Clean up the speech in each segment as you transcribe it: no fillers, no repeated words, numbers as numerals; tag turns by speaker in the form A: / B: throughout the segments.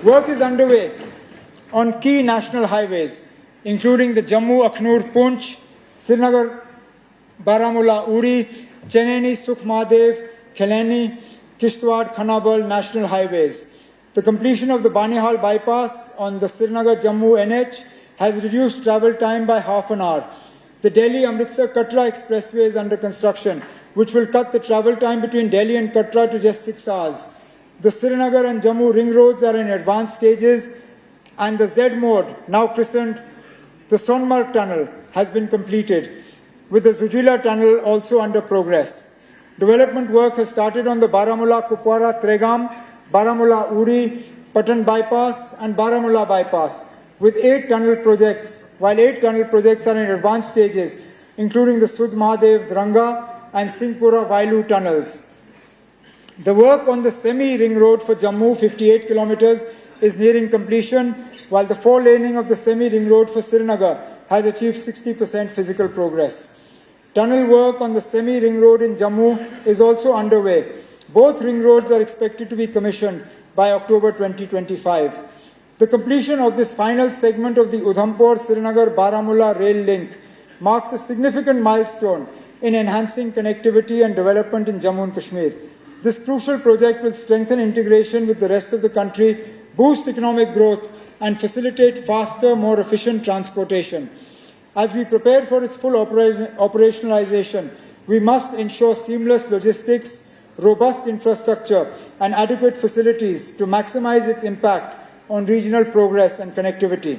A: Work is underway on key national highways, including the Jammu-Akhnur-Poonch, Srinagar-Baramulla-Uri, Chennai-Sukhmadev, Khelani, Kishtwar-Khanabal national highways. The completion of the Banihal bypass on the Srinagar-Jammu NH has reduced travel time by half an hour. The Delhi-Amritsar-Katra expressway is under construction, which will cut the travel time between Delhi and Katra to just 6 hours. The Srinagar and Jammu ring roads are in advanced stages, and the Z mode, now christened the Sonmarg Tunnel, has been completed, with the Zujila Tunnel also under progress. Development work has started on the Baramulla-Kupwara-Tregam, Baramulla-Uri, Patan bypass and Baramulla bypass, with 8 tunnel projects, while 8 tunnel projects are in advanced stages, including the Sudhmadev, Dranga and Singhpura-Vailu tunnels. The work on the semi-ring road for Jammu, 58 kilometers, is nearing completion, while the 4-laning of the semi-ring road for Srinagar has achieved 60% physical progress. Tunnel work on the semi-ring road in Jammu is also underway. Both ring roads are expected to be commissioned by October 2025. The completion of this final segment of the Udhampur-Srinagar-Baramulla rail link marks a significant milestone in enhancing connectivity and development in Jammu and Kashmir. This crucial project will strengthen integration with the rest of the country, boost economic growth, and facilitate faster, more efficient transportation. As we prepare for its full operationalization, we must ensure seamless logistics, robust infrastructure, and adequate facilities to maximize its impact on regional progress and connectivity.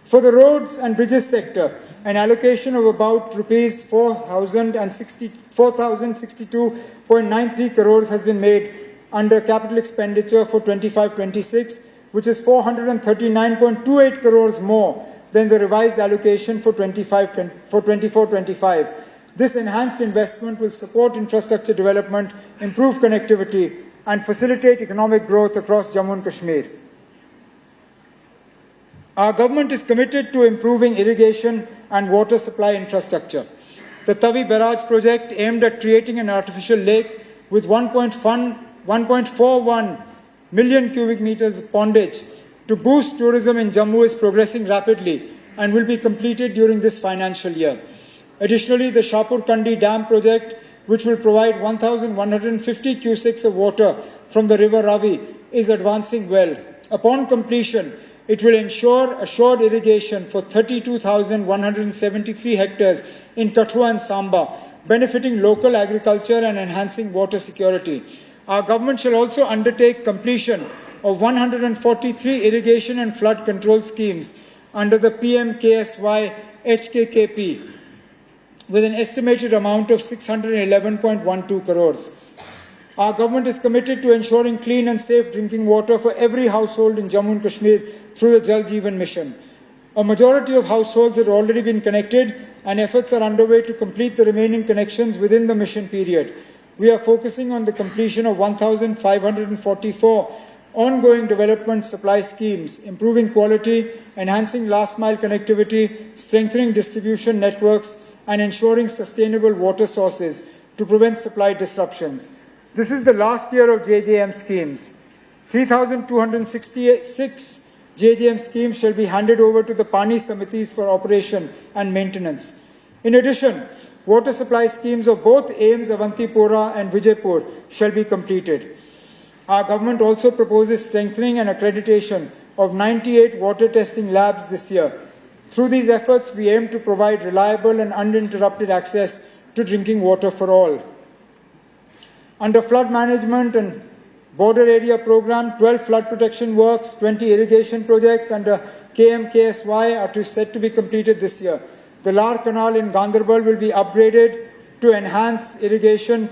A: For the roads and bridges sector, an allocation of about rupees 4,062.93 crores has been made under capital expenditure for 25-26, which is 439.28 crores more than the revised allocation for 24-25. This enhanced investment will support infrastructure development, improve connectivity, and facilitate economic growth across Jammu and Kashmir. Our government is committed to improving irrigation and water supply infrastructure. The Tavi Barrage project, aimed at creating an artificial lake with 1.41 million cubic meters of pondage to boost tourism in Jammu, is progressing rapidly and will be completed during this financial year. Additionally, the Shapur Kandi Dam project, which will provide 1,150 cusecs of water from the river Ravi, is advancing well. Upon completion, it will ensure assured irrigation for 32,173 hectares in Kathua and Samba, benefiting local agriculture and enhancing water security. Our government shall also undertake completion of 143 irrigation and flood control schemes under the PM-KSY HKKP, with an estimated amount of 611.12 crores. Our government is committed to ensuring clean and safe drinking water for every household in Jammu and Kashmir through the Jal Jeevan Mission. A majority of households have already been connected, and efforts are underway to complete the remaining connections within the mission period. We are focusing on the completion of 1,544 ongoing development supply schemes, improving quality, enhancing last-mile connectivity, strengthening distribution networks, and ensuring sustainable water sources to prevent supply disruptions. This is the last year of JJM schemes. 3,266 JJM schemes shall be handed over to the Pani Samitis for operation and maintenance. In addition, water supply schemes of both AIMS Avantipura and Vijaypur shall be completed. Our government also proposes strengthening and accreditation of 98 water testing labs this year. Through these efforts, we aim to provide reliable and uninterrupted access to drinking water for all. Under flood management and border area program, 12 flood protection works, 20 irrigation projects under KMKSY are set to be completed this year. The Lar Canal in Gandarbal will be upgraded to enhance irrigation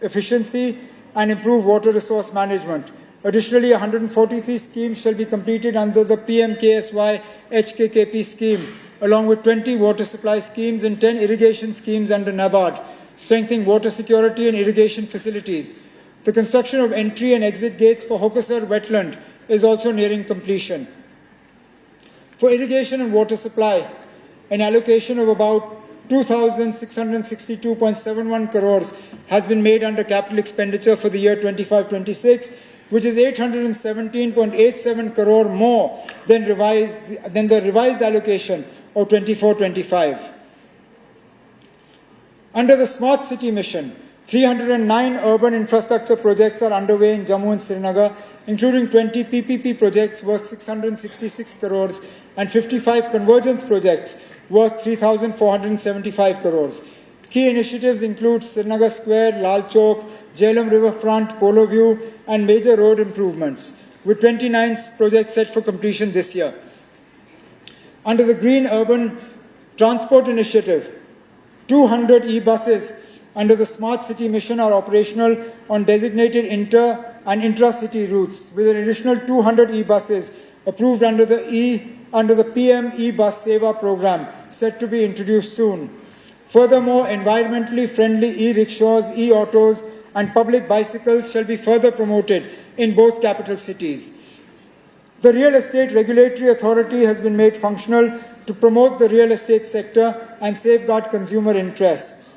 A: efficiency and improve water resource management. Additionally, 143 schemes shall be completed under the PMKSY HKKP scheme, along with 20 water supply schemes and 10 irrigation schemes under NABARD, strengthening water security and irrigation facilities. The construction of entry and exit gates for Hokasar wetland is also nearing completion. For irrigation and water supply, an allocation of about 2,662.71 crores has been made under capital expenditure for the year 25-26, which is 817.87 crore more than the revised allocation of 24-25. Under the Smart City Mission, 309 urban infrastructure projects are underway in Jammu and Srinagar, including 20 PPP projects worth 666 crores and 55 convergence projects worth 3,475 crores. Key initiatives include Srinagar Square, Lal Chowk, Jhelum Riverfront, Polo View, and major road improvements, with 29 projects set for completion this year. Under the Green Urban Transport Initiative, 200 e-buses under the Smart City Mission are operational on designated inter- and intra-city routes, with an additional 200 e-buses approved under the PM e-bus Seva program set to be introduced soon. Furthermore, environmentally friendly e-rickshaws, e-autos, and public bicycles shall be further promoted in both capital cities. The Real Estate Regulatory Authority has been made functional to promote the real estate sector and safeguard consumer interests.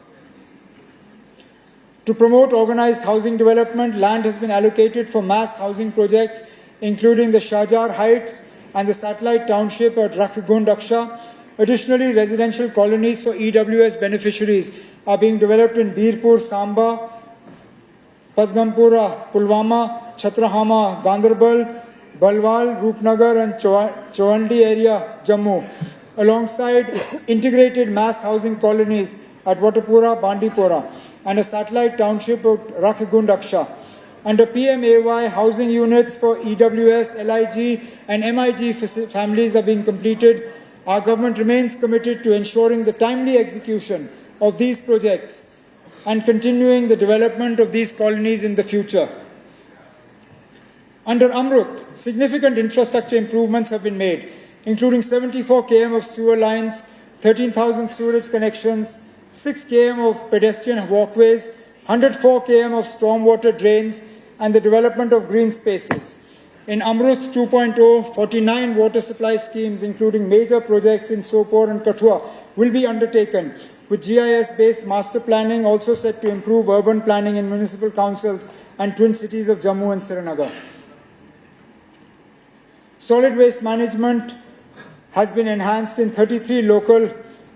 A: To promote organized housing development, land has been allocated for mass housing projects, including the Shahjar Heights and the satellite township at Rakhgund Aksha. Additionally, residential colonies for EWS beneficiaries are being developed in Birpur, Samba, Padgampura, Pulwama, Chhatrahama, Ganderbal, Balwal, Rupnagar and Chovandi area, Jammu, alongside integrated mass housing colonies at Watapura, Bandipora, and a satellite township of Rakhgund Aksha. Under PMAY, housing units for EWS, LIG, and MIG families are being completed. Our government remains committed to ensuring the timely execution of these projects and continuing the development of these colonies in the future. Under Amrut, significant infrastructure improvements have been made, including 74 km of sewer lines, 13,000 sewerage connections, 6 km of pedestrian walkways, 104 km of stormwater drains, and the development of green spaces. In Amrut 2.0, 49 water supply schemes, including major projects in Sopore and Kathua, will be undertaken, with GIS-based master planning also set to improve urban planning in municipal councils and twin cities of Jammu and Srinagar. Solid waste management has been enhanced in 33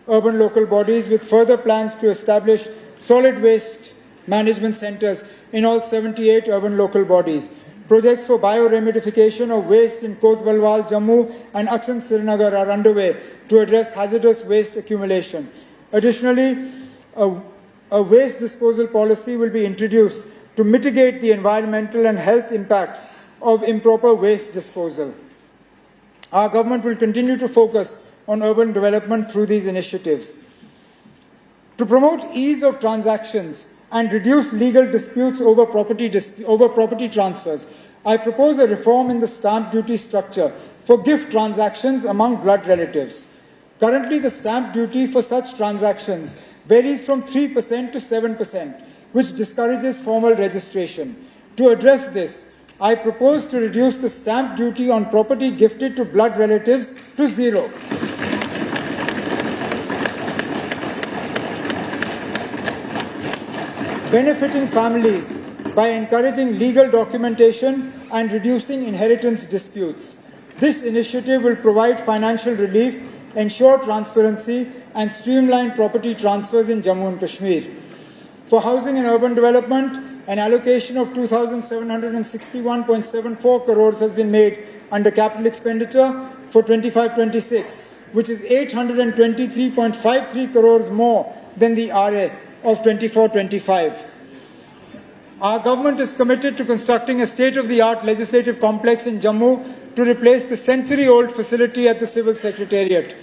A: urban local bodies, with further plans to establish solid waste management centers in all 78 urban local bodies. Projects for bioremedification of waste in Kotbalwal, Jammu and Akshan Srinagar are underway to address hazardous waste accumulation. Additionally, a waste disposal policy will be introduced to mitigate the environmental and health impacts of improper waste disposal. Our government will continue to focus on urban development through these initiatives. To promote ease of transactions and reduce legal disputes over property transfers, I propose a reform in the stamp duty structure for gift transactions among blood relatives. Currently, the stamp duty for such transactions varies from 3% to 7%, which discourages formal registration. To address this, I propose to reduce the stamp duty on property gifted to blood relatives to 0. Benefiting families by encouraging legal documentation and reducing inheritance disputes. This initiative will provide financial relief, ensure transparency, and streamline property transfers in Jammu and Kashmir. For housing and urban development, an allocation of 2,761.74 crores has been made under capital expenditure for 25-26, which is 823.53 crores more than the RA of 24-25. Our government is committed to constructing a state-of-the-art legislative complex in Jammu to replace the century-old facility at the Civil Secretariat.